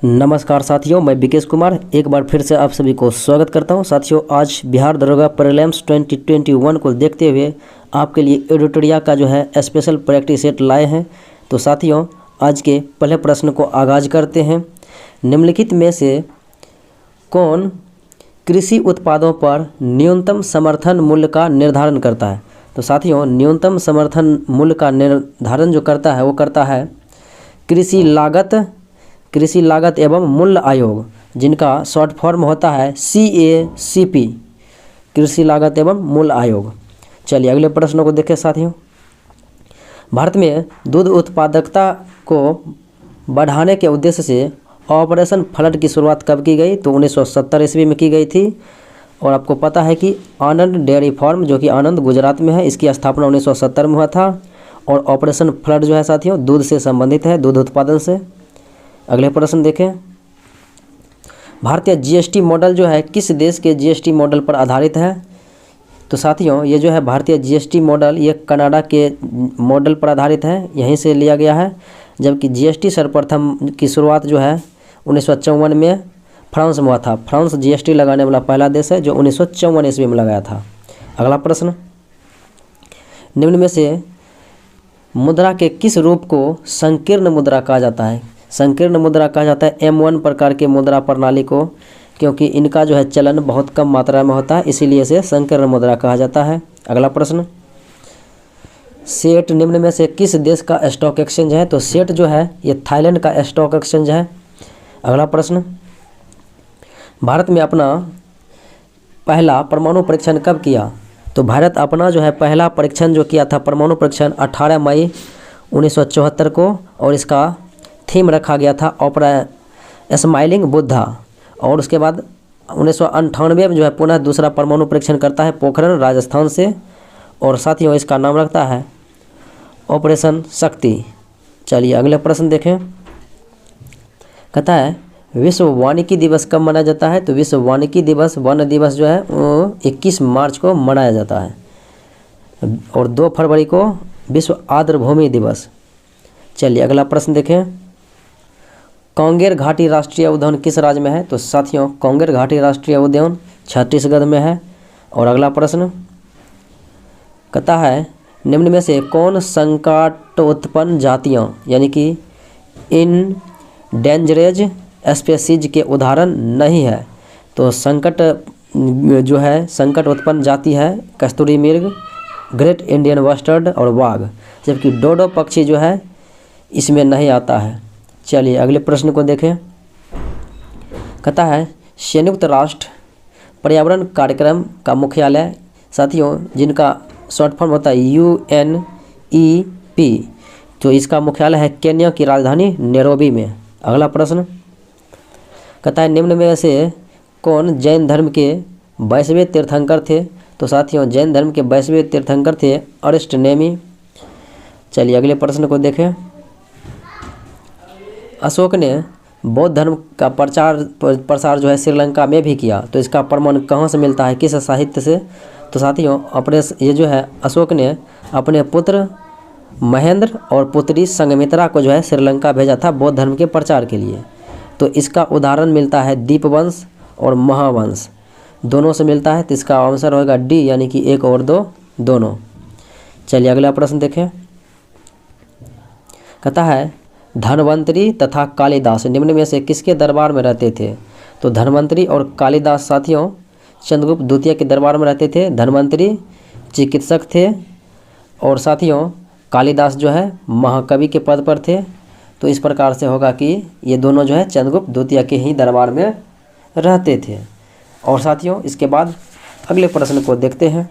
नमस्कार साथियों, मैं विकेश कुमार एक बार फिर से आप सभी को स्वागत करता हूं। साथियों, आज बिहार दरोगा प्रीलिम्स 2021 को देखते हुए आपके लिए एडिटोरिया का जो है स्पेशल प्रैक्टिस सेट लाए हैं। तो साथियों, आज के पहले प्रश्न को आगाज करते हैं। निम्नलिखित में से कौन कृषि उत्पादों पर न्यूनतम समर्थन मूल्य का निर्धारण करता है? तो साथियों, न्यूनतम समर्थन मूल्य का निर्धारण जो करता है वो करता है कृषि लागत एवं मूल्य आयोग, जिनका शॉर्ट फॉर्म होता है CACP, कृषि लागत एवं मूल्य आयोग। चलिए अगले प्रश्न को देखें साथियों। भारत में दूध उत्पादकता को बढ़ाने के उद्देश्य से ऑपरेशन फ्लड की शुरुआत कब की गई? तो 1970 ईस्वी में की गई थी। और आपको पता है कि आनंद डेयरी फार्म, जो कि आनंद गुजरात में है, इसकी स्थापना 1970 में हुआ था। और ऑपरेशन फ्लड जो है साथियों दूध से संबंधित है, दूध उत्पादन से। अगले प्रश्न देखें। भारतीय GST मॉडल जो है किस देश के GST मॉडल पर आधारित है? तो साथियों, ये जो है भारतीय GST मॉडल ये कनाडा के मॉडल पर आधारित है, यहीं से लिया गया है। जबकि GST सर्वप्रथम की शुरुआत जो है 1954 में फ्रांस में हुआ था। फ्रांस GST लगाने वाला पहला देश है जो 1954 ईस्वी में लगाया था। अगला प्रश्न, निम्न में से मुद्रा के किस रूप को संकीर्ण मुद्रा कहा जाता है? संकीर्ण मुद्रा कहा जाता है M1 प्रकार के मुद्रा प्रणाली को, क्योंकि इनका जो है चलन बहुत कम मात्रा में होता है, इसीलिए इसे संकीर्ण मुद्रा कहा जाता है। अगला प्रश्न, सेट निम्न में से किस देश का स्टॉक एक्सचेंज है? तो सेट जो है ये थाईलैंड का स्टॉक एक्सचेंज है। अगला प्रश्न, भारत में अपना पहला परमाणु परीक्षण कब किया? तो भारत अपना जो है पहला परीक्षण जो किया था, परमाणु परीक्षण 18 मई 1974 को, और इसका थीम रखा गया था ऑपरेशन स्माइलिंग बुद्धा। और उसके बाद 1998 में जो है पुनः दूसरा परमाणु परीक्षण करता है पोखरण राजस्थान से, और साथियों इसका नाम रखता है ऑपरेशन शक्ति। चलिए अगले प्रश्न देखें। कहता है विश्व वानिकी दिवस कब मनाया जाता है? तो विश्व वानिकी दिवस, वन दिवस जो है वो 21 मार्च को मनाया जाता है, और 2 फरवरी को विश्व आर्द्रभूमि दिवस। चलिए अगला प्रश्न देखें। कांगेर घाटी राष्ट्रीय उद्यान किस राज्य में है? तो साथियों, कांगेर घाटी राष्ट्रीय उद्यान छत्तीसगढ़ में है। और अगला प्रश्न कहता है निम्न में से कौन संकटोत्पन्न जातियां यानी कि इंडेंजरेज स्पीशीज के उदाहरण नहीं है? तो संकट जो है संकट उत्पन्न जाति है कस्तूरी मृग, ग्रेट इंडियन बस्टर्ड और वाघ, जबकि डोडो पक्षी जो है इसमें नहीं आता है। चलिए अगले प्रश्न को देखें। कहता है संयुक्त राष्ट्र पर्यावरण कार्यक्रम का मुख्यालय, साथियों जिनका शॉर्ट फॉर्म होता है UNEP, तो इसका मुख्यालय है केन्या की राजधानी नैरोबी में। अगला प्रश्न कहता है निम्न में से कौन जैन धर्म के 22वें तीर्थंकर थे? तो साथियों जैन धर्म के 22वें तीर्थंकर थे अरिष्टनेमी। चलिए अगले प्रश्न को देखें। अशोक ने बौद्ध धर्म का प्रसार जो है श्रीलंका में भी किया, तो इसका प्रमाण कहाँ से मिलता है, किस साहित्य से? तो साथियों ये जो है अशोक ने अपने पुत्र महेंद्र और पुत्री संघमित्रा को जो है श्रीलंका भेजा था बौद्ध धर्म के प्रचार के लिए। तो इसका उदाहरण मिलता है दीपवंश और महावंश, दोनों से मिलता है। तो इसका आंसर होगा D यानी कि 1 और 2 दोनों। चलिए अगला प्रश्न देखें। कहता है धन्वंतरी तथा कालिदास निम्न में से किसके दरबार में रहते थे? तो धन्वंतरी और कालिदास साथियों चंद्रगुप्त द्वितीय के दरबार में रहते थे। धन्वंतरी चिकित्सक थे और साथियों कालिदास जो है महाकवि के पद पर थे। तो इस प्रकार से होगा कि ये दोनों जो है चंद्रगुप्त द्वितीय के ही दरबार में रहते थे। और साथियों इसके बाद अगले प्रश्न को देखते हैं।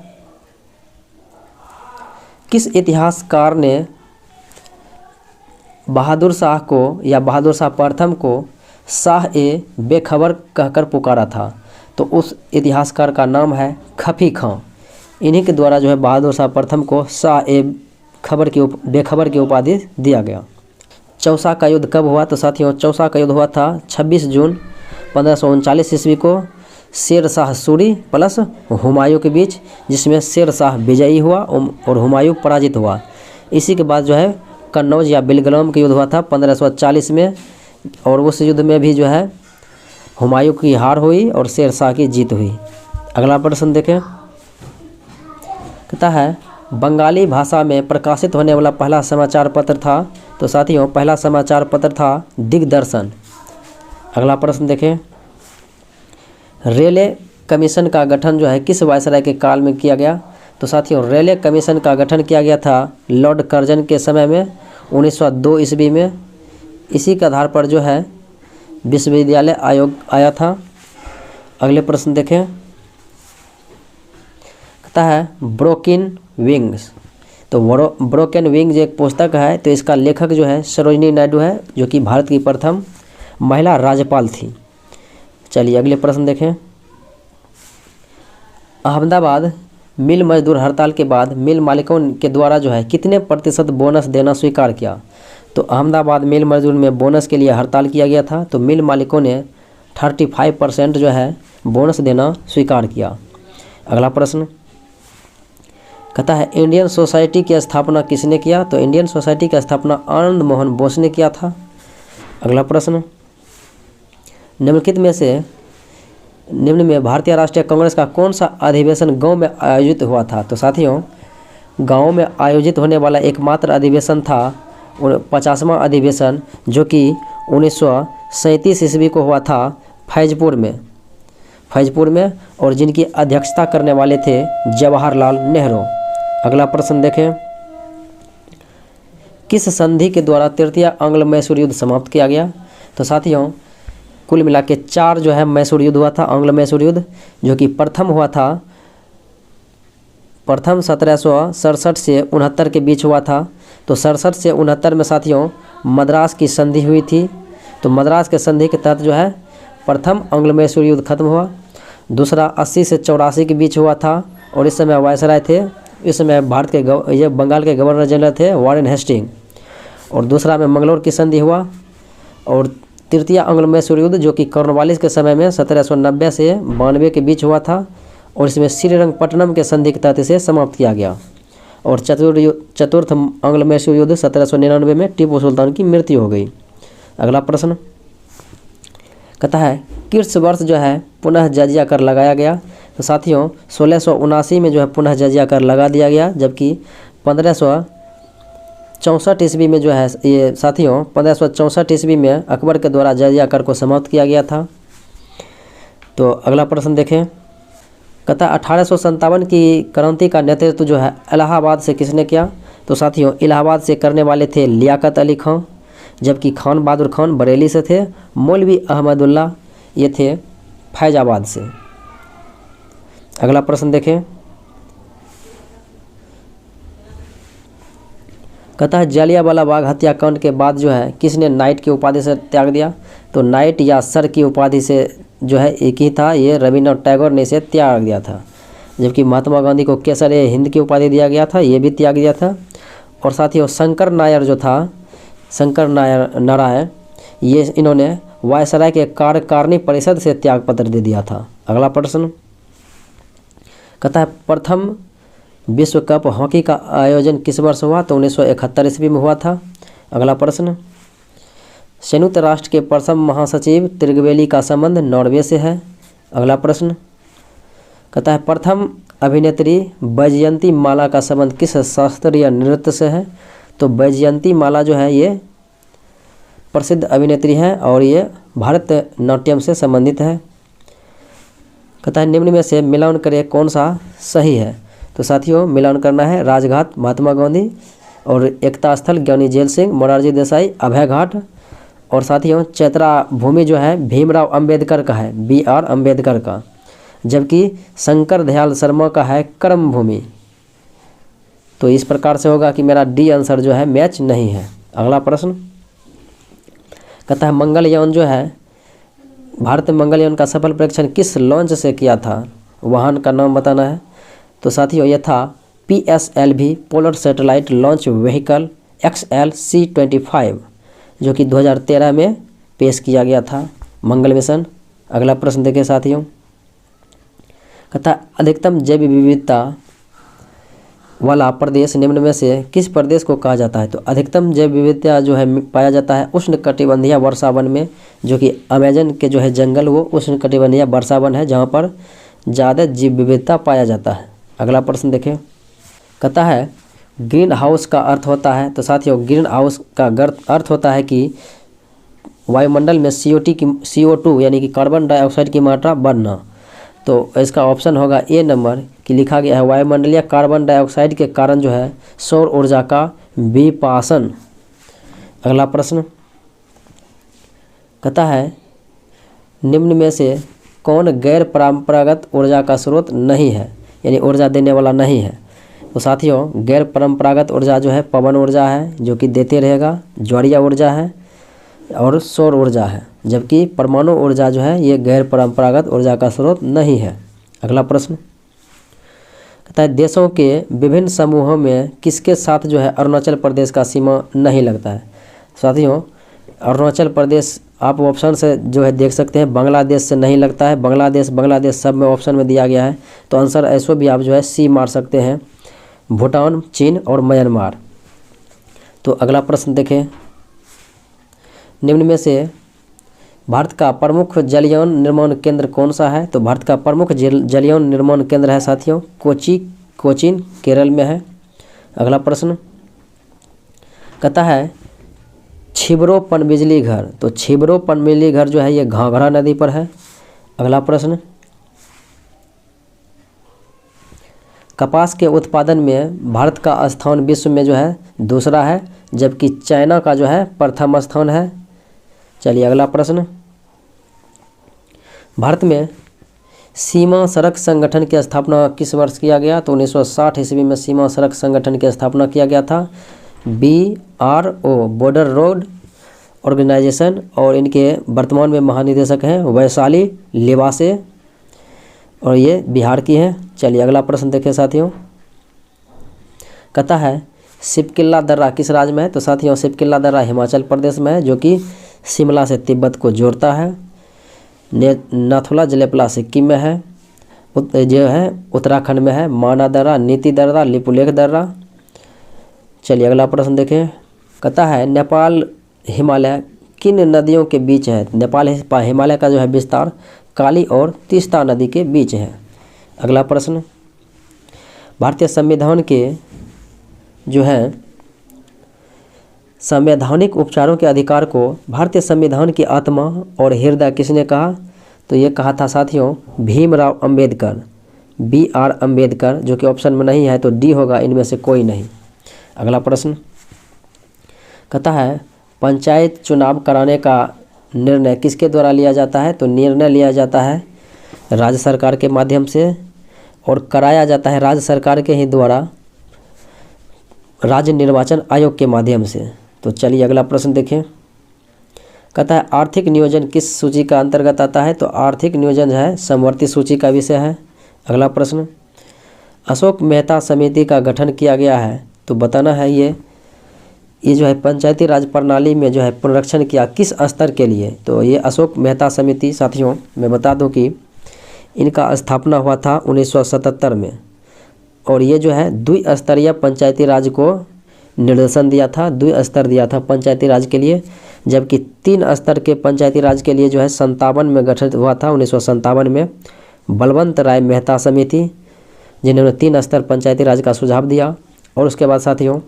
किस इतिहासकार ने बहादुर शाह को या बहादुर शाह प्रथम को शाह ए बेखबर कहकर पुकारा था? तो उस इतिहासकार का नाम है खफी खां। इन्हीं के द्वारा जो है बहादुर शाह प्रथम को शाह ए बेखबर की उपाधि दिया गया। चौसा का युद्ध कब हुआ? तो साथियों चौसा का युद्ध हुआ था 26 जून 1539 ईस्वी को शेर शाह सूरी प्लस हुमायूं के बीच, जिसमें शेर शाह विजयी हुआ और हुमायूं पराजित हुआ। इसी के बाद जो है कन्नौज या बिलग्राम का युद्ध हुआ था 1540 में, और उस युद्ध में भी जो है हुमायूं की हार हुई और शेरशाह की जीत हुई। अगला प्रश्न देखें, कहता है बंगाली भाषा में प्रकाशित होने वाला पहला समाचार पत्र था। तो साथियों पहला समाचार पत्र था दिग्दर्शन। अगला प्रश्न देखें, रेले कमीशन का गठन जो है किस वायसराय के काल में किया गया। तो साथियों रेले कमीशन का गठन किया गया था लॉर्ड कर्जन के समय में 1902 ईस्वी में। इसी के आधार पर जो है विश्वविद्यालय आयोग आया था। अगले प्रश्न देखें, कहता है ब्रोकन विंग्स। तो ब्रोकन विंग्स एक पुस्तक है। तो इसका लेखक जो है सरोजिनी नायडू है, जो कि भारत की प्रथम महिला राज्यपाल थी। चलिए अगले प्रश्न देखें, अहमदाबाद मिल मजदूर हड़ताल के बाद मिल मालिकों के द्वारा जो है कितने प्रतिशत बोनस देना स्वीकार किया। तो अहमदाबाद मिल मजदूर में बोनस के लिए हड़ताल किया गया था। तो मिल मालिकों ने 35% जो है बोनस देना स्वीकार किया। अगला प्रश्न कहता है इंडियन सोसाइटी की स्थापना किसने किया। तो इंडियन सोसाइटी की स्थापना आनंद मोहन बोस ने किया था। अगला प्रश्न, निम्न में भारतीय राष्ट्रीय कांग्रेस का कौन सा अधिवेशन गांव में आयोजित हुआ था। तो साथियों गांव में आयोजित होने वाला एकमात्र अधिवेशन था 50वां अधिवेशन, जो कि 1937 ईस्वी को हुआ था फैजपुर में, और जिनकी अध्यक्षता करने वाले थे जवाहरलाल नेहरू। अगला प्रश्न देखें, किस संधि के द्वारा तृतीय आंग्ल मैसूर युद्ध समाप्त किया गया। तो साथियों कुल मिला के 4 जो है मैसूर युद्ध हुआ था, आंग्ल मैसूर युद्ध, जो कि प्रथम 1767 से 69 के बीच हुआ था। तो 67 से 69 में साथियों मद्रास की संधि हुई थी। तो मद्रास के संधि के तहत जो है प्रथम आंग्ल मैसूर युद्ध खत्म हुआ। दूसरा 80 से 84 के बीच हुआ था, और इस समय वायसराय थे, इस समय भारत के ये बंगाल के गवर्नर जनरल थे वारेन हेस्टिंग। और दूसरा में मंगलोर की संधि हुआ। और तृतीय आंग्ल मैसूर युद्ध जो कि कॉर्नवालिस के समय में 1790 से 92 के बीच हुआ था, और इसमें श्रीरंगपट्टनम के संधि के तहत इसे समाप्त किया गया। और चतुर्थ आंग्ल मैसूर युद्ध 1799 में टीपू सुल्तान की मृत्यु हो गई। अगला प्रश्न कहता है किस वर्ष जो है पुनः जजिया कर लगाया गया। तो साथियों 1679 में जो है पुनः जजिया कर लगा दिया गया, जबकि 1564 ईस्वी में जो है ये साथियों 1564 ईस्वी में अकबर के द्वारा जजिया कर को समाप्त किया गया था। तो अगला प्रश्न देखें, कहता 1857 की क्रांति का नेतृत्व जो है इलाहाबाद से किसने किया। तो साथियों इलाहाबाद से करने वाले थे लियाकत अली खां, जबकि खान बहादुर खान बरेली से थे। मौलवी अहमदुल्ला ये थे फैजाबाद से। अगला प्रश्न देखें, कहता है जालियांवाला बाग हत्याकांड के बाद जो है किसने नाइट की उपाधि से त्याग दिया। तो नाइट या सर की उपाधि से जो है एक ही था, ये रविन्द्रनाथ टैगोर ने इसे त्याग दिया था। जबकि महात्मा गांधी को केसर हिंद की उपाधि दिया गया था, ये भी त्याग दिया था। और साथियों शंकर नायर जो था, शंकर नारायण, ये इन्होंने वायसराय के कार्यकारिणी परिषद से त्यागपत्र दे दिया था। अगला प्रश्न कहता है प्रथम विश्व कप हॉकी का आयोजन किस वर्ष हुआ। तो 1971 ईस्वी में हुआ था। अगला प्रश्न संयुक्त राष्ट्र के प्रथम महासचिव त्रिगवेली का संबंध नॉर्वे से है। अगला प्रश्न कहता है प्रथम अभिनेत्री बैजयंती माला का संबंध किस शास्त्रीय नृत्य से है। तो बैजयंती माला जो है ये प्रसिद्ध अभिनेत्री है और ये भारतनाट्यम से संबंधित है। कहता है निम्न में से मिलान करें कौन सा सही है। तो साथियों मिलान करना है राजघाट महात्मा गांधी, और एकता स्थल ज्ञानी जेल सिंह, मोरारजी देसाई अभय घाट, और साथियों चैत्रा भूमि जो है भीमराव अंबेडकर का है, BR अम्बेडकर का, जबकि शंकर दयाल शर्मा का है कर्म भूमि। तो इस प्रकार से होगा कि मेरा डी आंसर जो है मैच नहीं है। अगला प्रश्न कहता है मंगलयान जो है भारत में मंगलयान का सफल परीक्षण किस लॉन्च से किया था, वाहन का नाम बताना है। तो साथियों यह था PSLV polar satellite launch vehicle XLC-25, जो कि 2013 में पेश किया गया था मंगल मिशन। अगला प्रश्न देखिए साथियों, कहता अधिकतम जैव विविधता वाला प्रदेश निम्न में से किस प्रदेश को कहा जाता है? तो अधिकतम जैव विविधता जो है पाया जाता है उष्णकटिबंधीय वर्षावन में, जो कि अमेजन के जो है जंगल वो उष्णकटिबंधीय वर्षावन है जहाँ पर ज़्यादा जीव विविधता पाया जाता है। अगला प्रश्न देखें, कहता है ग्रीन हाउस का अर्थ होता है। तो साथियों ग्रीन हाउस का अर्थ होता है कि वायुमंडल में CO2 यानी कि कार्बन डाइऑक्साइड की मात्रा बढ़ना। तो इसका ऑप्शन होगा ए नंबर कि लिखा गया है वायुमंडलीय कार्बन डाइऑक्साइड के कारण जो है सौर ऊर्जा का विपासन। अगला प्रश्न कहता है निम्न में से कौन गैर परंपरागत ऊर्जा का स्रोत नहीं है, यानी ऊर्जा देने वाला नहीं है? तो साथियों गैर परंपरागत ऊर्जा जो है पवन ऊर्जा है जो कि देते रहेगा, ज्वारीय ऊर्जा है और सौर ऊर्जा है, जबकि परमाणु ऊर्जा जो है ये गैर परंपरागत ऊर्जा का स्रोत नहीं है। अगला प्रश्न कहता है देशों के विभिन्न समूहों में किसके साथ जो है अरुणाचल प्रदेश का सीमा नहीं लगता है? साथियों अरुणाचल प्रदेश आप ऑप्शन से जो है देख सकते हैं बांग्लादेश से नहीं लगता है। बांग्लादेश सब में ऑप्शन में दिया गया है, तो आंसर ऐसो भी आप जो है सी मार सकते हैं, भूटान, चीन और म्यांमार। तो अगला प्रश्न देखें, निम्न में से भारत का प्रमुख जलयान निर्माण केंद्र कौन सा है? तो भारत का प्रमुख जलयान निर्माण केंद्र है साथियों कोचीन, केरल में है। अगला प्रश्न कहता है छिबरो पनबिजली घर। तो छिबरो पनबिजली घर जो है ये घाघरा नदी पर है। अगला प्रश्न कपास के उत्पादन में भारत का स्थान विश्व में जो है दूसरा है, जबकि चाइना का जो है प्रथम स्थान है। चलिए अगला प्रश्न, भारत में सीमा सड़क संगठन की स्थापना किस वर्ष किया गया? तो 1960 ईस्वी में सीमा सड़क संगठन की स्थापना किया गया था, BRO बॉर्डर रोड ऑर्गेनाइजेशन, और इनके वर्तमान में महानिदेशक हैं वैशाली लिबासे और ये बिहार की हैं। चलिए अगला प्रश्न देखें साथियों, कहता है सिपकिल्ला दर्रा किस राज्य में है? तो साथियों सिपकिल्ला दर्रा हिमाचल प्रदेश में है जो कि शिमला से तिब्बत को जोड़ता है। नाथुला जलेपला सिक्किम में है, जो है उत्तराखंड में है। माना दर्रा, नीति दर्रा, लिपुलेख दर्रा। चलिए अगला प्रश्न देखें, कहता है नेपाल हिमालय किन नदियों के बीच है? नेपाल हिमालय का जो है विस्तार काली और तीस्ता नदी के बीच है। अगला प्रश्न, भारतीय संविधान के जो है संवैधानिक उपचारों के अधिकार को भारतीय संविधान की आत्मा और हृदय किसने कहा? तो ये कहा था साथियों भीमराव अंबेडकर, BR अम्बेडकर, जो कि ऑप्शन में नहीं है तो डी होगा, इनमें से कोई नहीं। अगला प्रश्न कहता है पंचायत चुनाव कराने का निर्णय किसके द्वारा लिया जाता है? तो निर्णय लिया जाता है राज्य सरकार के माध्यम से और कराया जाता है राज्य सरकार के ही द्वारा राज्य निर्वाचन आयोग के माध्यम से। तो चलिए अगला प्रश्न देखें, कहता है आर्थिक नियोजन किस सूची का अंतर्गत आता है? तो आर्थिक नियोजन जो है समवर्ती सूची का विषय है। अगला प्रश्न, अशोक मेहता समिति का गठन किया गया है, तो बताना है ये जो है पंचायती राज प्रणाली में जो है पुनरीक्षण किया किस स्तर के लिए? तो ये अशोक मेहता समिति साथियों मैं बता दूं कि इनका स्थापना हुआ था 1977 में, और ये जो है द्विस्तरीय पंचायती राज को निर्देशन दिया था, द्विस्तर दिया था पंचायती राज के लिए, जबकि 3 स्तर के पंचायती राज के लिए जो है 57 में गठित हुआ था 1957 में बलवंत राय मेहता समिति, जिन्होंने 3 स्तर पंचायती राज का सुझाव दिया। और उसके बाद साथियों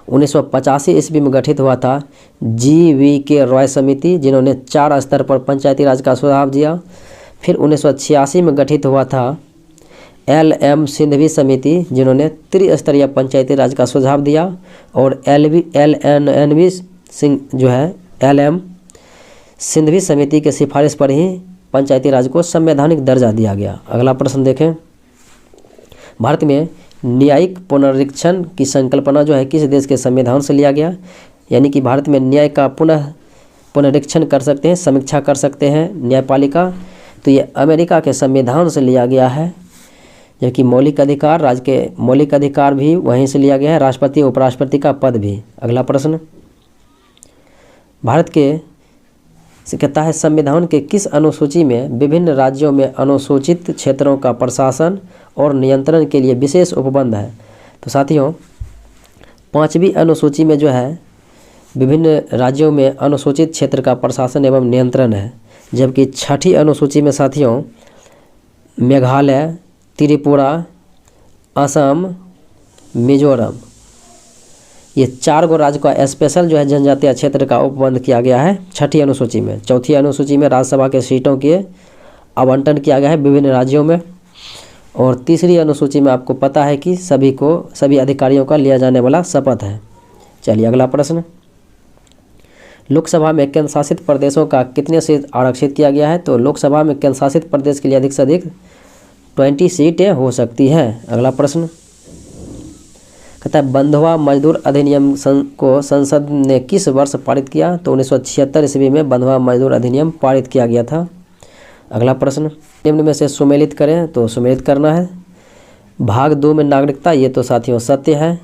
1985 ईस्वी में गठित हुआ था GVK रॉय समिति, जिन्होंने 4 स्तर पर पंचायती राज का सुझाव दिया। फिर 1986 में गठित हुआ था LM सिंधवी समिति, जिन्होंने त्रिस्तरीय पंचायती राज का सुझाव दिया। और LNV सिंह जो है LM सिंधवी समिति के सिफारिश पर ही पंचायती राज को संवैधानिक दर्जा दिया गया। अगला प्रश्न देखें, भारत में न्यायिक पुनरीक्षण की संकल्पना जो है किस देश के संविधान से लिया गया? यानी कि भारत में न्याय का पुनरीक्षण कर सकते हैं, समीक्षा कर सकते हैं न्यायपालिका, तो ये अमेरिका के संविधान से लिया गया है। जबकि मौलिक अधिकार, राज्य के मौलिक अधिकार भी वहीं से लिया गया है, राष्ट्रपति उपराष्ट्रपति का पद भी। अगला प्रश्न, भारत के से कहता है संविधान के किस अनुसूची में विभिन्न राज्यों में अनुसूचित क्षेत्रों का प्रशासन और नियंत्रण के लिए विशेष उपबंध है? तो साथियों 5वीं अनुसूची में जो है विभिन्न राज्यों में अनुसूचित क्षेत्र का प्रशासन एवं नियंत्रण है, जबकि 6ठी अनुसूची में साथियों मेघालय, त्रिपुरा, असम, मिजोरम, ये 4 गो राज्य का स्पेशल जो है जनजातीय क्षेत्र का उपबंध किया गया है 6ठी अनुसूची में। 4थी अनुसूची में राज्यसभा के सीटों के आवंटन किया गया है विभिन्न राज्यों में, और 3री अनुसूची में आपको पता है कि सभी अधिकारियों का लिया जाने वाला शपथ है। चलिए अगला प्रश्न, लोकसभा में केंद्र शासित प्रदेशों का कितने सीट आरक्षित किया गया है? तो लोकसभा में केंद्र शासित प्रदेश के लिए अधिक से अधिक 20 सीटें हो सकती है। अगला प्रश्न कहता है बंधुआ मजदूर अधिनियम को संसद ने किस वर्ष पारित किया? तो 1976 ईस्वी में बंधुआ मजदूर अधिनियम पारित किया गया था। अगला प्रश्न, निम्न में से सुमेलित करें, तो सुमेलित करना है। भाग 2 में नागरिकता, ये तो साथियों सत्य है।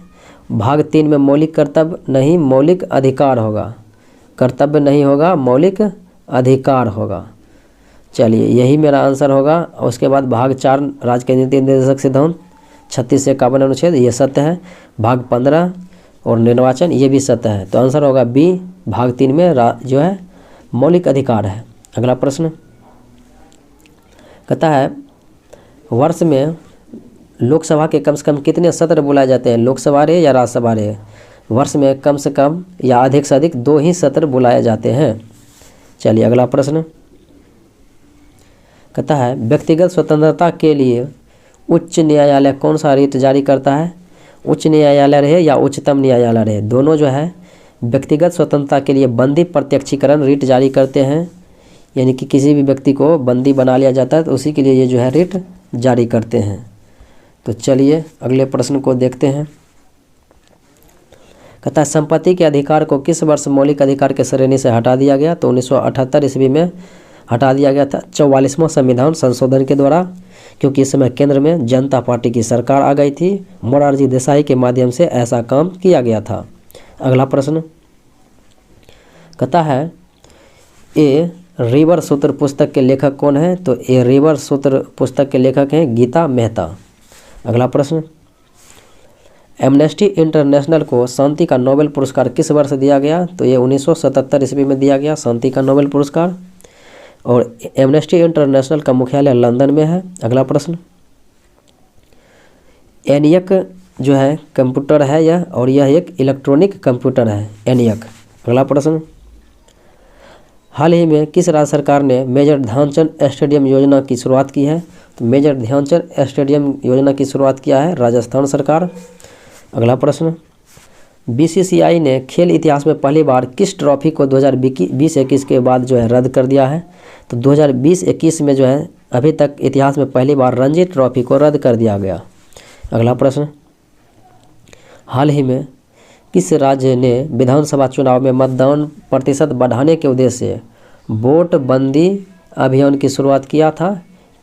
भाग 3 में मौलिक कर्तव्य नहीं, मौलिक अधिकार होगा, कर्तव्य नहीं होगा, मौलिक अधिकार होगा। चलिए यही मेरा आंसर होगा। और उसके बाद भाग 4 राज्य के नीति निर्देशक सिद्धांत 36 से 51 अनुच्छेद, ये सत्य है। भाग 15 और निर्वाचन, ये भी सत्य है। तो आंसर होगा बी, भाग 3 में जो है मौलिक अधिकार है। अगला प्रश्न कहता है वर्ष में लोकसभा के कम से कम कितने सत्र बुलाए जाते हैं? लोकसभा रे या राज्यसभा रे? वर्ष में कम से कम या अधिक से अधिक 2 ही सत्र बुलाए जाते हैं। चलिए अगला प्रश्न कहता है व्यक्तिगत स्वतंत्रता के लिए उच्च न्यायालय कौन सा रिट जारी करता है? उच्च न्यायालय रहे या उच्चतम न्यायालय रहे, दोनों जो है व्यक्तिगत स्वतंत्रता के लिए बंदी प्रत्यक्षीकरण रिट जारी करते हैं। यानी कि किसी भी व्यक्ति को बंदी बना लिया जाता है तो उसी के लिए ये जो है रिट जारी करते हैं। तो चलिए अगले प्रश्न को देखते हैं। कहता है संपत्ति के अधिकार को किस वर्ष मौलिक अधिकार के श्रेणी से हटा दिया गया? तो 1978 ईस्वी में हटा दिया गया था 44वां संविधान संशोधन के द्वारा, क्योंकि इस समय केंद्र में जनता पार्टी की सरकार आ गई थी। मोरारजी देसाई के माध्यम से ऐसा काम किया गया था। अगला प्रश्न कहता है ए रिवर सूत्र पुस्तक के लेखक कौन है? तो ए रिवर सूत्र पुस्तक के लेखक हैं गीता मेहता। अगला प्रश्न एमनेस्टी इंटरनेशनल को शांति का नोबेल पुरस्कार किस वर्ष दिया गया? तो ये 1977 ईस्वी में दिया गया शांति का नोबेल पुरस्कार, और एमनेस्टी इंटरनेशनल का मुख्यालय लंदन में है। अगला प्रश्न एनियक जो है कंप्यूटर है यह, और यह एक इलेक्ट्रॉनिक कंप्यूटर है एनियक। अगला प्रश्न हाल ही में किस राज्य सरकार ने मेजर ध्यानचंद स्टेडियम योजना की शुरुआत की है? तो मेजर ध्यानचंद स्टेडियम योजना की शुरुआत किया है राजस्थान सरकार। अगला प्रश्न बीसीसीआई ने खेल इतिहास में पहली बार किस ट्रॉफी को 2020-21 के बाद जो है रद्द कर दिया है? तो 2020-21 में जो है अभी तक इतिहास में पहली बार रणजी ट्रॉफी को रद्द कर दिया गया। अगला प्रश्न हाल ही में किस राज्य ने विधानसभा चुनाव में मतदान प्रतिशत बढ़ाने के उद्देश्य से वोट बंदी अभियान की शुरुआत किया था?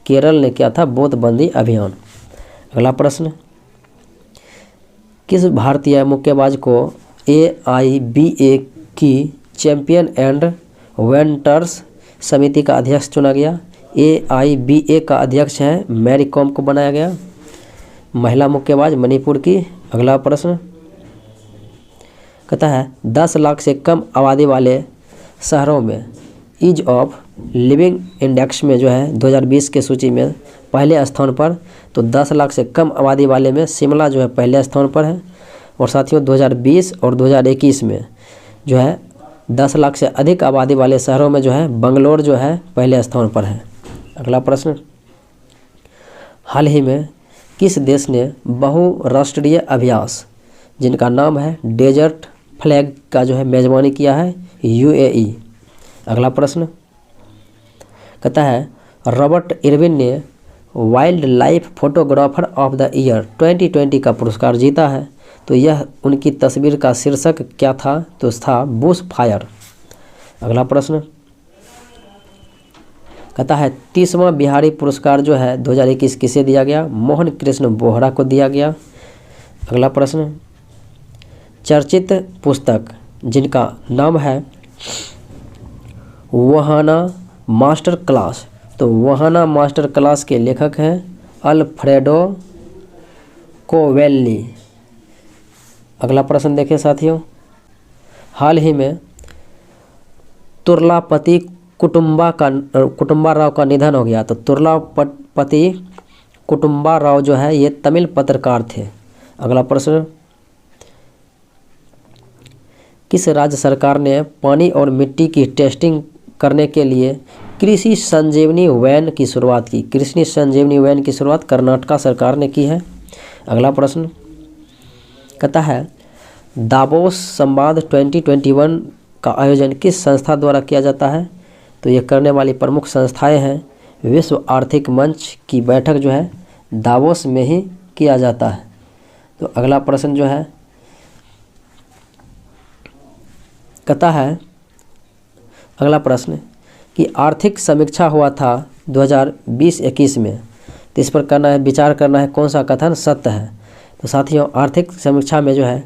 केरल ने किया था वोट बंदी अभियान। अगला प्रश्न किस भारतीय मुक्केबाज को AIBA की चैंपियन एंड वेंटर्स समिति का अध्यक्ष चुना गया? AIBA का अध्यक्ष है मैरी कॉम को बनाया गया, महिला मुक्केबाज मणिपुर की। अगला प्रश्न कहता है 10 लाख से कम आबादी वाले शहरों में ईज ऑफ लिविंग इंडेक्स में जो है 2020 के सूची में पहले स्थान पर, तो 10 लाख से कम आबादी वाले में शिमला जो है पहले स्थान पर है। और साथियों 2020 और 2021 में जो है 10 लाख से अधिक आबादी वाले शहरों में जो है बंगलोर जो है पहले स्थान पर है। अगला प्रश्न हाल ही में किस देश ने बहुराष्ट्रीय अभ्यास जिनका नाम है डेजर्ट फ्लैग का जो है मेजबानी किया है? UAE। अगला प्रश्न कहता है रॉबर्ट इरविन ने wild life photographer of the year 2020 का पुरस्कार जीता है, तो यह उनकी तस्वीर का शीर्षक क्या था? तो था बुश फायर। अगला प्रश्न कहता है 30वां बिहारी पुरस्कार जो है 2021 किसे दिया गया? मोहन कृष्ण बोहरा को दिया गया। अगला प्रश्न चर्चित पुस्तक जिनका नाम है वहाना मास्टर क्लास, तो वहाना मास्टर क्लास के लेखक हैं अल्फ्रेडो कोवेल्ली। अगला प्रश्न देखिए साथियों, हाल ही में तुर्लापति कुटुम्बा राव का निधन हो गया। तो तुर्लापति कुटुम्बा राव जो है ये तमिल पत्रकार थे। अगला प्रश्न, किस राज्य सरकार ने पानी और मिट्टी की टेस्टिंग करने के लिए कृषि संजीवनी वैन की शुरुआत की? कृषि संजीवनी वैन की शुरुआत कर्नाटक सरकार ने की है। अगला प्रश्न कहता है दावोस संवाद 2021 का आयोजन किस संस्था द्वारा किया जाता है? तो ये करने वाली प्रमुख संस्थाएं हैं विश्व आर्थिक मंच की बैठक जो है दावोस में ही किया जाता है। तो अगला प्रश्न जो है कहता है, अगला प्रश्न कि आर्थिक समीक्षा हुआ था 2020-21 में, तो इस पर करना है विचार करना है कौन सा कथन सत्य है। तो साथियों आर्थिक समीक्षा में जो है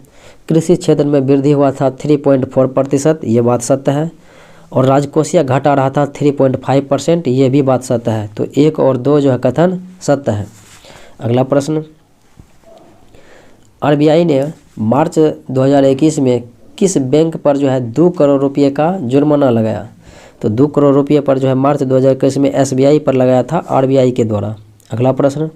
कृषि क्षेत्र में वृद्धि हुआ था 3.4%, ये बात सत्य है। और राजकोषीय घाटा रहा था 3.5%, ये भी बात सत्य है। तो 1 और 2 जो है कथन सत्य है। अगला प्रश्न, आरबीआई ने मार्च 2021 में किस बैंक पर जो है 2 करोड़ रुपये का जुर्माना लगाया? तो 2 करोड़ रुपये पर जो है मार्च 2021 में एसबीआई पर लगाया था आरबीआई के द्वारा। अगला प्रश्न,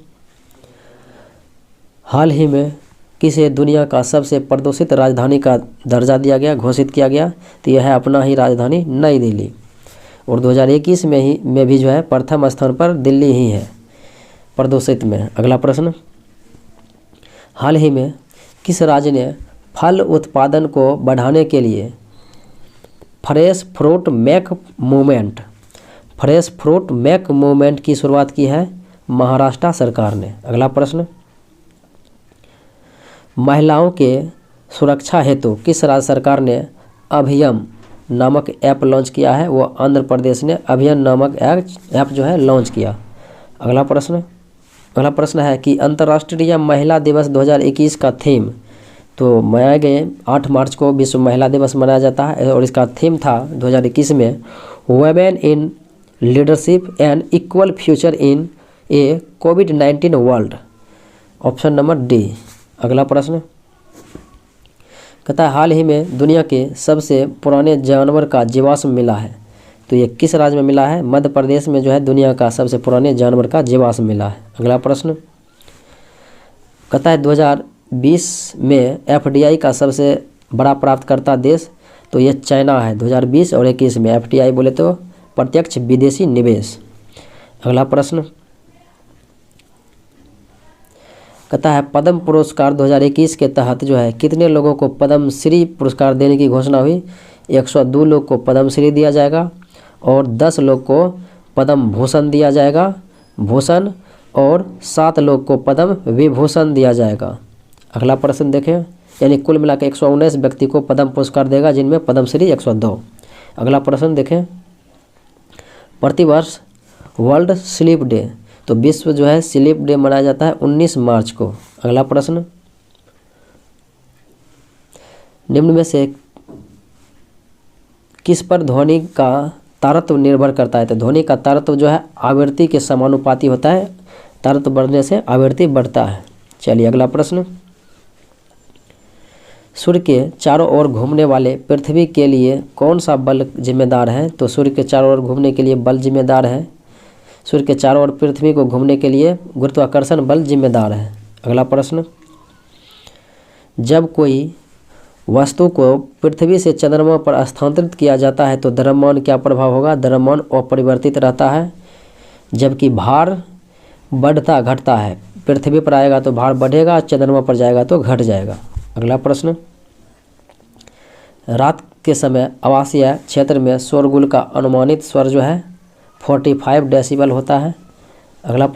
हाल ही में किसे दुनिया का सबसे प्रदूषित राजधानी का दर्जा दिया गया, घोषित किया गया? तो यह है अपना ही राजधानी नई दिल्ली। और 2021 में भी जो है प्रथम स्थान पर दिल्ली ही है प्रदूषित में। अगला प्रश्न, हाल ही में किस राज्य ने फल उत्पादन को बढ़ाने के लिए फ्रेश फ्रूट मेक मूवमेंट की शुरुआत की है? महाराष्ट्र सरकार ने। अगला प्रश्न, महिलाओं के सुरक्षा हेतु किस राज्य सरकार ने अभियम नामक ऐप लॉन्च किया है? वो आंध्र प्रदेश ने अभियम नामक ऐप जो है लॉन्च किया। अगला प्रश्न है कि अंतर्राष्ट्रीय महिला दिवस 2021 का थीम, तो मनाए गए 8 मार्च को विश्व महिला दिवस मनाया जाता है और इसका थीम था 2021 में women in leadership and equal future in A covid world. Option number D. अगला प्रश्न कहता है हाल ही में दुनिया के सबसे पुराने जानवर का जीवाश्म मिला है। तो ये किस राज्य में मिला है? मध्य प्रदेश में जो है दुनिया का सबसे पुराने जानवर का जीवाश्म मिला है। अगला प्रश्न कहता है 2020 में एफडीआई का सबसे बड़ा प्राप्तकर्ता देश, तो ये चाइना है 2020 और 21 में। एफडीआई बोले तो प्रत्यक्ष विदेशी निवेश। अगला प्रश्न कहता है पद्म पुरस्कार 2021 के तहत जो है कितने लोगों को पद्म श्री पुरस्कार देने की घोषणा हुई? 102 लोग को पद्म श्री दिया जाएगा और 10 लोग को पद्म भूषण दिया जाएगा भूषण और 7 लोग को पद्म विभूषण दिया जाएगा। अगला प्रश्न देखें, यानी कुल मिला के 119 व्यक्ति को पद्म पुरस्कार देगा जिनमें पद्मश्री 102। अगला प्रश्न देखें, प्रतिवर्ष वर्ल्ड स्लीप डे, तो विश्व जो है स्लीप डे मनाया जाता है 19 मार्च को। अगला प्रश्न, निम्न में से किस पर ध्वनि का तारत्व निर्भर करता है? तो ध्वनि का तारत्व जो है आवृत्ति के समानुपाती होता है, तारत्व बढ़ने से आवृत्ति बढ़ता है। चलिए अगला प्रश्न, सूर्य के चारों ओर घूमने वाले पृथ्वी के लिए कौन सा बल जिम्मेदार है? तो सूर्य के चारों ओर घूमने के लिए बल जिम्मेदार है, सूर्य के चारों ओर पृथ्वी को घूमने के लिए गुरुत्वाकर्षण बल जिम्मेदार है। अगला प्रश्न, जब कोई वस्तु को पृथ्वी से चंद्रमा पर स्थानांतरित किया जाता है तो द्रव्यमान क्या प्रभाव होगा? द्रव्यमान अपरिवर्तित रहता है, जबकि भार बढ़ता घटता है। पृथ्वी पर आएगा तो भार बढ़ेगा, चंद्रमा पर जाएगा तो घट जाएगा। अगला प्रश्न, रात के समय आवासीय क्षेत्र में शोरगुल का अनुमानित स्वर जो है 45 डेसिबल होता है। अगला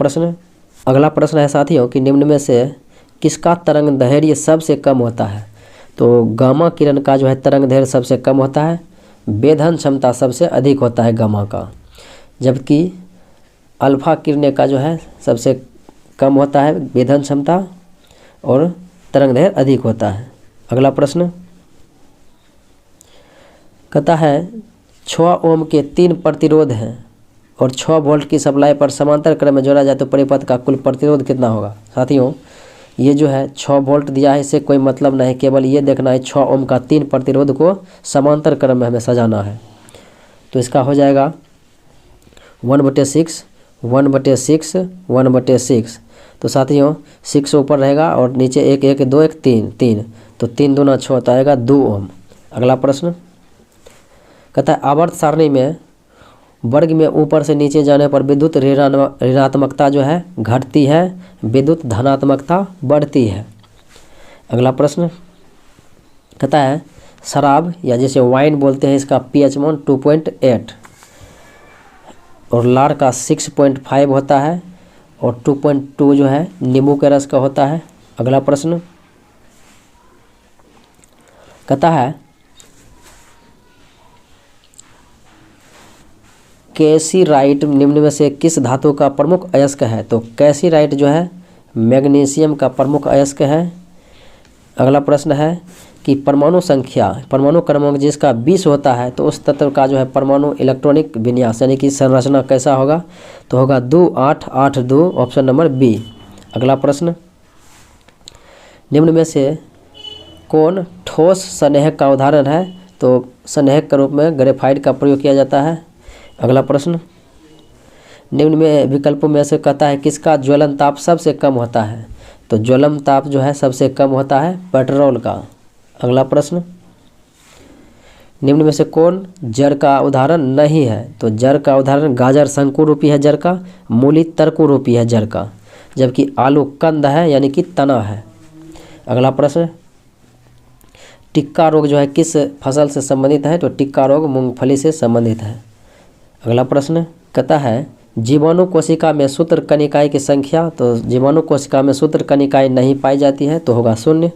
प्रश्न है साथियों कि निम्न में से किसका तरंग दैर्घ्य सबसे कम होता है? तो गामा किरण का जो है तरंग दैर्घ्य सबसे कम होता है, वेधन क्षमता सबसे अधिक होता है गामा का, जबकि अल्फा किरणें का जो है सबसे कम होता है वेधन क्षमता और तरंग दैर्घ्य अधिक होता है। अगला प्रश्न कहता है 6 ओम के 3 प्रतिरोध हैं और 6 वोल्ट की सप्लाई पर समांतर क्रम में जोड़ा जाए तो परिपथ का कुल प्रतिरोध कितना होगा? साथियों ये जो है 6 वोल्ट दिया है, इससे कोई मतलब नहीं, केवल ये देखना है 6 ओम का 3 प्रतिरोध को समांतर क्रम में हमें सजाना है। तो इसका हो जाएगा 1/6 1/6 1/6। तो साथियों 6 ऊपर रहेगा और नीचे 1 1 2 1 3 3, तो 3 दूना 6 तो आएगा 2 ओम। अगला प्रश्न कहता है आवर्त सारणी में वर्ग में ऊपर से नीचे जाने पर विद्युत ऋणात्मकता जो है घटती है, विद्युत धनात्मकता बढ़ती है। अगला प्रश्न कहता है शराब या जिसे वाइन बोलते हैं, इसका pH मान 2.8 और लार का 6.5 होता है और 2.2 जो है नींबू के रस का होता है। अगला प्रश्न कहता है कैल्सीराइट निम्न में से किस धातु का प्रमुख अयस्क है? तो कैल्सीराइट जो है मैग्नीशियम का प्रमुख अयस्क है। अगला प्रश्न है कि परमाणु संख्या, परमाणु क्रमांक जिसका 20 होता है तो उस तत्व का जो है परमाणु इलेक्ट्रॉनिक विन्यास यानी कि संरचना कैसा होगा? तो होगा 2 8 8 2, ऑप्शन नंबर बी। अगला प्रश्न निम्न में से कौन ठोस संनेहक का उदाहरण है? तो संनेहक के रूप में ग्रेफाइट का प्रयोग किया जाता है। अगला प्रश्न निम्न में विकल्पों में से कहता है किसका ज्वलन ताप सबसे कम होता है? तो ज्वलन ताप जो है सबसे कम होता है पेट्रोल का। अगला प्रश्न निम्न में से कौन जड़ का उदाहरण नहीं है? तो जड़ का उदाहरण गाजर शंकुरूपी है जड़ का, मूली तर्कुरूपी है जड़ का, जबकि आलू कंद है यानी कि तना है। अगला प्रश्न टिक्का रोग जो है किस फसल से संबंधित है? तो टिक्का रोग मूंगफली से संबंधित है। अगला प्रश्न कहता है जीवाणु कोशिका में सूत्र कणिकाएं की संख्या, तो जीवाणु कोशिका में सूत्र कणिकाएं नहीं पाई जाती है तो होगा 0।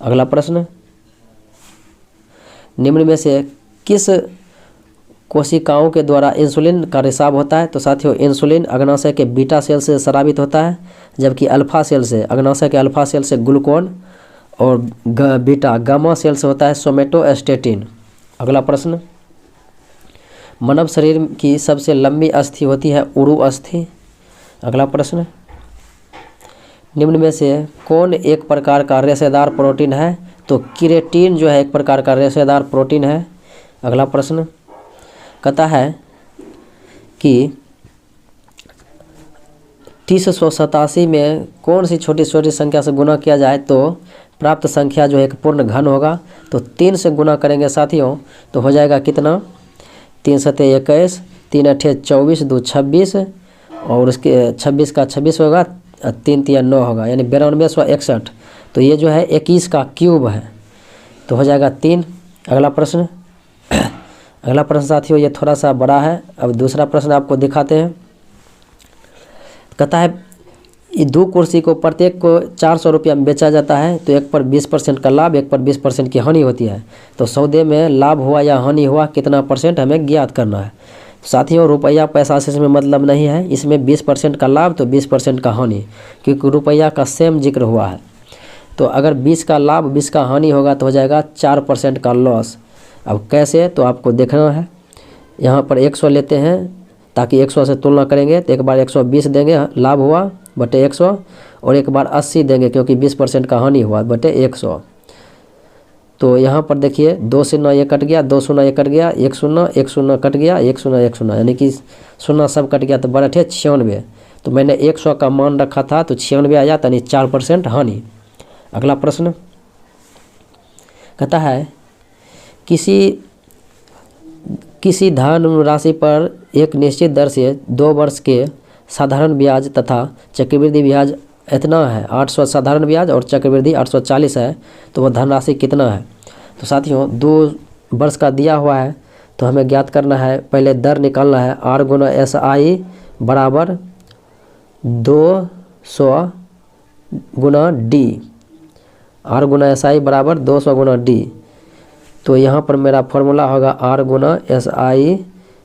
अगला प्रश्न निम्न में से किस कोशिकाओं के द्वारा इंसुलिन का रिसाव होता है? तो साथियों इंसुलिन अग्नाशय के बीटा सेल से स्रावित होता है, जबकि अल्फा सेल से, अग्नाशय के अल्फा सेल से ग्लूकोन और बीटा गामा सेल से होता है सोमेटोस्टेटिन। अगला प्रश्न मानव शरीर की सबसे लंबी अस्थि होती है उरु अस्थि। अगला प्रश्न निम्न में से कौन एक प्रकार का रेशेदार प्रोटीन है? तो केराटिन जो है एक प्रकार का रेशेदार प्रोटीन है। अगला प्रश्न कहता है कि 387 में कौन सी छोटी छोटी संख्या से गुना किया जाए तो प्राप्त संख्या जो है एक पूर्ण घन होगा? तो 3 से गुना करेंगे साथियों तो हो जाएगा कितना? 3 सते 21, 3 अठे 24, 2 26 और उसके 26 का 26 होगा, 3 तिया 9 होगा, यानी 9261। तो ये जो है 21 का क्यूब है तो हो जाएगा 3। अगला प्रश्न अगला प्रश्न साथियों ये थोड़ा सा बड़ा है। अब दूसरा प्रश्न आपको दिखाते हैं। कहता है ये 2 कुर्सी को प्रत्येक को 400 रुपया में बेचा जाता है, तो एक पर 20% का लाभ, एक पर 20% की हानि होती है। तो सौदे में लाभ हुआ या हानि हुआ कितना % हमें ज्ञात करना है। साथियों रुपया पैसा से इसमें मतलब नहीं है, इसमें 20% का लाभ तो 20% का हानि, क्योंकि रुपया का सेम जिक्र हुआ है। तो अगर 20 का लाभ 20 का हानि होगा तो हो जाएगा 4% का लॉस। अब कैसे तो आपको देखना है। यहाँ पर 100 लेते हैं ताकि 100 से तुलना करेंगे तो एक बार 120 देंगे लाभ हुआ बटे 100 और एक बार 80 देंगे क्योंकि 20% का हानि हुआ बटे 100। तो यहाँ पर देखिए 2 शून्य ये कट गया, 2 शून्य ये कट गया, 1 शून्य 1 शून्य कट गया, 1 शून्य 1 शून्य, यानी कि शून्य सब कट गया तो बटे 96। तो मैंने 100 का मान रखा था तो 96 आया, यानी 4% हानि। अगला प्रश्न कहता है किसी धन राशि पर एक निश्चित दर से 2 वर्ष के साधारण ब्याज तथा चक्रवृद्धि ब्याज इतना है, 800 साधारण ब्याज और चक्रवृद्धि 840 है, तो वह धनराशि कितना है? तो साथियों 2 वर्ष का दिया हुआ है तो हमें ज्ञात करना है, पहले दर निकालना है। R गुना SI बराबर 200 गुना D, R गुना SI बराबर 200 गुना D। तो यहाँ पर मेरा फॉर्मूला होगा R गुना SI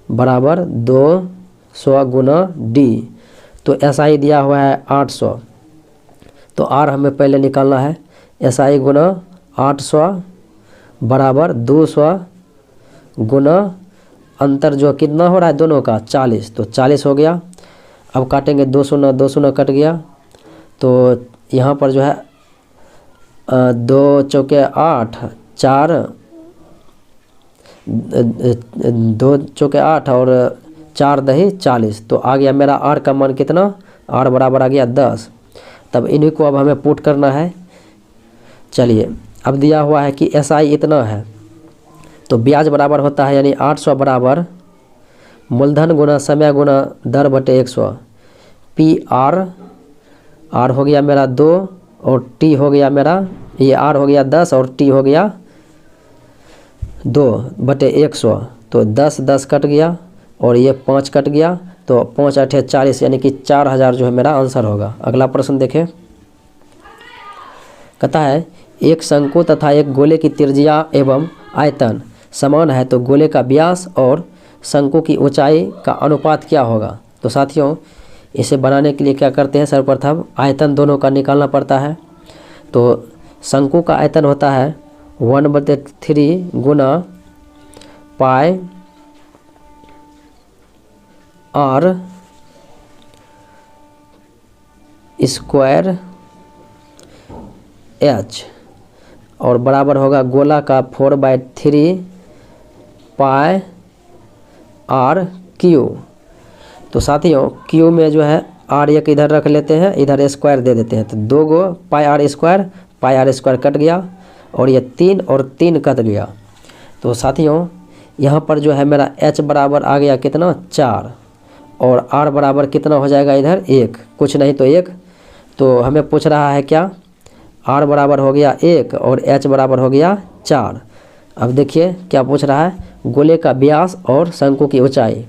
बराबर 200 गुना D। तो SI दिया हुआ है 800, तो R हमें पहले निकालना है। SI गुना 800 बराबर 200 गुना अंतर जो कितना हो रहा है दोनों का 40, तो 40 हो गया। अब काटेंगे 2 शून्य 2 शून्य कट गया, तो यहाँ पर जो है 2 चौके 8, 4 2 चौके 8 और 4 दही 40। तो आ गया मेरा R का मान कितना, R बराबर आ गया 10। तब इन्हीं को अब हमें पुट करना है। चलिए, अब दिया हुआ है कि SI इतना है, तो ब्याज बराबर होता है यानी 800 बराबर मूलधन गुना समय गुना दर बटे 100। PR, R हो गया मेरा 2 और T हो गया मेरा, ये R हो गया 10 और T हो गया 2 बटे 100। तो 10 10 कट गया और ये 5 कट गया, तो 5 8 40 यानी कि 4000 जो है मेरा आंसर होगा। अगला प्रश्न देखें, कहता है एक शंकु तथा एक गोले की त्रिज्या एवं आयतन समान है, तो गोले का व्यास और शंकु की ऊंचाई का अनुपात क्या होगा। तो साथियों, इसे बनाने के लिए क्या करते हैं, सर्वप्रथम आयतन दोनों का निकालना पड़ता है। तो शंकु का आयतन होता है 1/3 गुना पाई R स्क्वायर H और बराबर होगा गोला का 4/3 पाई R Q। तो साथियों, Q में जो है R एक इधर रख लेते हैं, इधर स्क्वायर दे देते हैं, तो 2 गो पाई R स्क्वायर कट गया और ये 3 और 3 कट गया। तो साथियों, यहाँ पर जो है मेरा H बराबर आ गया कितना 4 और R बराबर कितना हो जाएगा इधर 1, कुछ नहीं तो 1। तो हमें पूछ रहा है क्या, R बराबर हो गया 1 और H बराबर हो गया 4। अब देखिए क्या पूछ रहा है, गोले का व्यास और शंकु की ऊंचाई।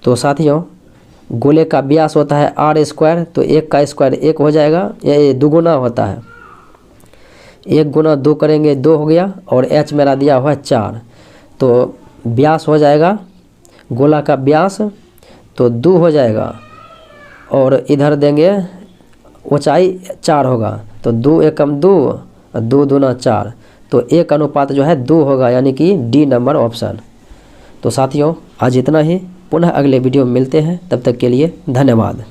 तो साथियों, गोले का व्यास होता है R स्क्वायर, तो 1 का स्क्वायर 1 हो जाएगा, ये दुगुना होता है, 1 गुना 2 करेंगे 2 हो गया और H मेरा दिया हुआ है 4। तो व्यास हो जाएगा गोला का व्यास, तो 2 हो जाएगा और इधर देंगे ऊंचाई 4 होगा, तो 2 एकम 2 और 2 दूना 4, तो 1 अनुपात जो है 2 होगा, यानी कि D नंबर ऑप्शन। तो साथियों, आज इतना ही, पुनः अगले वीडियो में मिलते हैं, तब तक के लिए धन्यवाद।